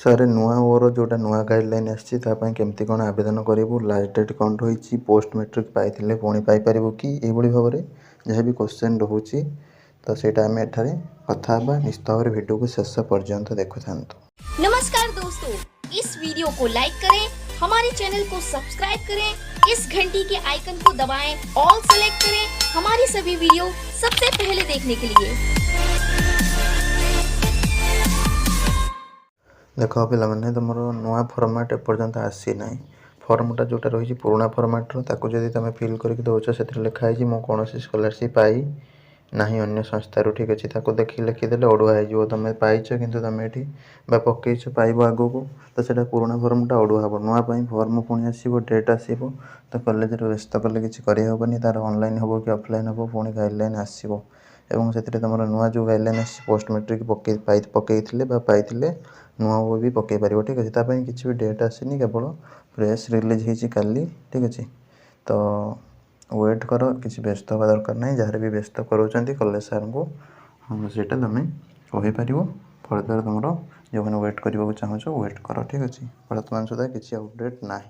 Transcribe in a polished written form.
सारे नुआ ओर जोटा नुआ गाइडलाइन आसी केमती कौन आवेदन करूँ लास्ट डेट कौन रही पोस्ट मेट्रिक पाई पुणी पाइपर कि ये भाव में जहाँ भी क्वेश्चन रोचे तो सेटा आम एठारे कथा निश्चित भाव वीडियो को शेष पर्यंत देखु था। नमस्कार दोस्तों, इस वीडियो को लाइक करें, हमारे चैनल को सब्सक्राइब करें, इस घंटी के आइकन को दबाएं, ऑल सेलेक्ट करें हमारी सभी वीडियो सबसे पहले देखने के लिए। देख पे तुम नुआ फॉर्मेट एपर्यंत आसी ना फॉर्मटा जोटा रही पुराना फॉर्मेट्र जब तुम फिल करके दौच से लिखाई मो कौन स्कॉलरशिप पाई ना अन्य संस्थार ठीक अच्छे देखिए लिखिदे अड़ुआ हो तुम पाइच कि तुम ये पकईच पाइब आग को तो सेटा पुराना फॉर्मटा अड़ुआ हम नुआपाई फॉर्म पुणी आसो डेट आसो तो कॉलेज व्यस्त कले कि करहबनी तार ऑनलाइन हम कि ऑफलाइन हम पुणी गाइडलाइन आसो एवं से तुम नुआ जो गाइडलाइन आस पोस्ट मेट्रिक पाई नुआ वो भी पकई पार ठीक अच्छे ताप किसी भी डेट आसनी केवल प्रेस रिलीज होती काली ठीक अच्छे तो वेट कर किसी व्यस्त हवा दरकार ना जहाँ भी व्यस्त करों कॉलेज सार को सीटा तुम कहीपर फर्दर तुम जो मैंने वेट करने चाहो वेट कर ठीक अच्छे बर्तमान सुधा किसी अपडेट ना।